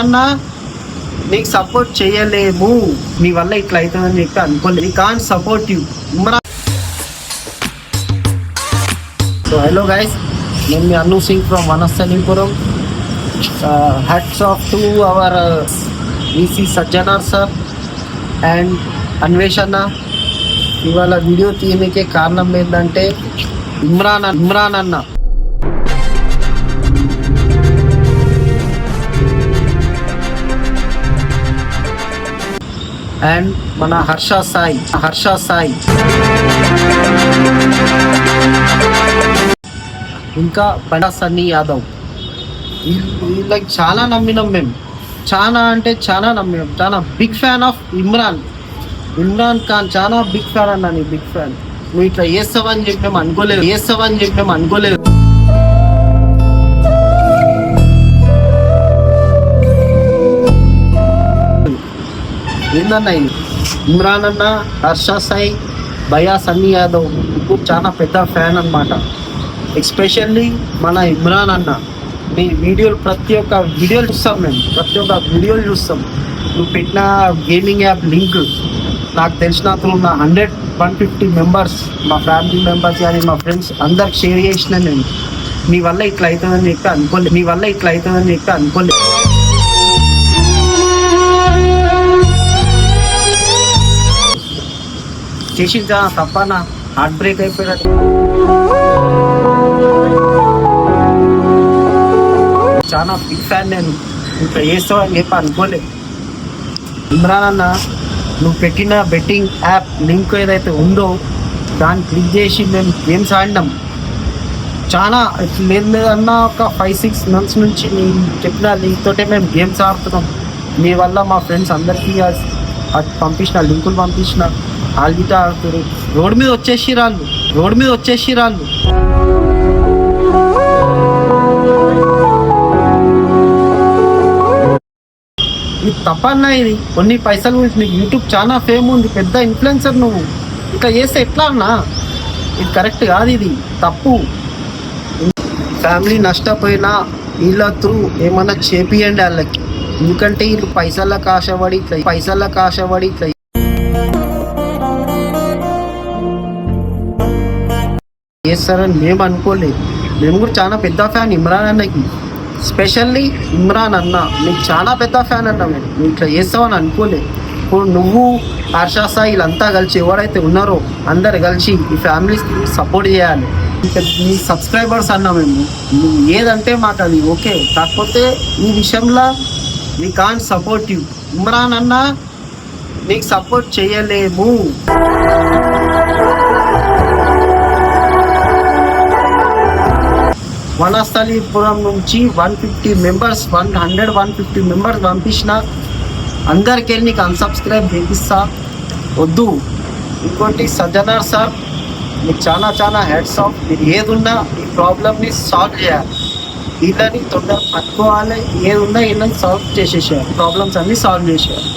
అన్నా నీకు సపోర్ట్ చేయలేము, నీ వల్ల ఇట్లా అవుతుందని చెప్పి అనుకోలేదు. Can't support you Imran. So hello guys, నేను మీ Annu Singh from Vanasthalipuram. Hats off to our EC Sajjanar sir and Anveshana. ఇవాళ వీడియో తీయనికే కారణం ఏంటంటే ఇమ్రాన్ అన్న అండ్ మన హర్ష సాయి ఇంకా బండా సన్నీ యాదవ్, వీళ్ళకి చాలా నమ్మినాం మేము. చాలా అంటే చాలా నమ్మినాం. చాలా big fan of Imran Khan. చాలా బిగ్ ఫ్యాన్ అన్న, నీ బిగ్ ఫ్యాన్. నువ్వు ఇట్లా చేస్తావని చెప్పి మేము అనుకోలేదు. ఏందన్నా ఇది? ఇమ్రాన్ అన్న, హర్ష సాయి, భయా సన్నీ యాదవ్ ఇప్పుడు చాలా పెద్ద ఫ్యాన్ అన్నమాట. ఎస్పెషల్లీ మన ఇమ్రాన్ అన్న మీ వీడియోలు, ప్రతి ఒక్క వీడియోలు చూస్తాం మేము. నువ్వు పెట్టిన గేమింగ్ యాప్ లింక్ నాకు తెలిసిన నా 150 మెంబర్స్, మా ఫ్యామిలీ మెంబర్స్ కానీ మా ఫ్రెండ్స్ అందరికి షేర్ చేసిన నేను. నీ వల్ల ఇట్లా అవుతుందని చెప్పి అనుకోలేదు. చేసింది చాలా తప్పనా, హార్ట్ బ్రేక్ అయిపోయినట్టు. చాలా బిగ్ ఫ్యాన్ నేను. ఇంకా చేస్తావు అని చెప్పి అనుకోలేదు. ఇమ్రాన్ అన్న, నువ్వు పెట్టిన బెట్టింగ్ యాప్ లింక్ ఏదైతే ఉందో దాన్ని క్లిక్ చేసి మేము గేమ్స్ ఆడినాం. చాలా లేదన్నా ఒక 5-6 months నుంచి నేను చెప్పిన లింక్ తోటే మేము గేమ్స్ ఆడుతున్నాం. మీ వల్ల మా ఫ్రెండ్స్ అందరికీ పంపించిన లింకులు పంపించిన వాళ్ళు గిట్ట ఆడుతారు. రోడ్ మీద వచ్చేసి రాళ్ళు. ఇది తప్పన్నా. ఇది కొన్ని పైసలు గురించి నీకు యూట్యూబ్ చాలా ఫేమ్ ఉంది, పెద్ద ఇన్ఫ్లుయెన్సర్. నువ్వు ఇట్లా చేస్తే ఎట్లా అన్నా? ఇది కరెక్ట్ కాదు, ఇది తప్పు. ఫ్యామిలీ నష్టపోయినా వీళ్ళ త్రూ ఏమన్నా చేపియండి వాళ్ళకి. ఎందుకంటే వీళ్ళు పైసలకు ఆశపడి ఇట్లా చేస్తారని మేము అనుకోలేదు. మేము కూడా చాలా పెద్ద ఫ్యాన్ ఇమ్రాన్ అన్నకి. స్పెషల్లీ ఇమ్రాన్ అన్న నీకు చాలా పెద్ద ఫ్యాన్ అన్న. నువ్వు ఇట్లా చేస్తావని అనుకోలేదు. ఇప్పుడు నువ్వు, హర్ష సాయి వీళ్ళంతా కలిసి ఎవరైతే ఉన్నారో అందరు కలిసి ఈ ఫ్యామిలీస్కి సపోర్ట్ చేయాలి. నీ సబ్స్క్రైబర్స్ అన్నా మేము. నువ్వు ఏదంటే మాకు అది ఓకే. కాకపోతే ఈ విషయంలో we can't support you. Imran అన్న నీకు సపోర్ట్ చేయలేము. వనస్థలీపురం నుంచి 150 మెంబర్స్ 150 మెంబర్స్ పంపించిన అందరికి వెళ్ళి నీకు అన్సబ్స్క్రైబ్ చేపిస్తా. వద్దు. ఇంకోటి సజ్జనార్ సార్, మీకు చాలా హెడ్స్ ఆఫ్. మీరు ఏదున్నా ఈ ప్రాబ్లమ్ని సాల్వ్ చేయాలి. వీళ్ళని తొందరగా పట్టుకోవాలి. ఏదున్నా వీళ్ళని సాల్వ్ చేసేసేయాలి. ప్రాబ్లమ్స్ అన్నీ సాల్వ్ చేసేయాలి.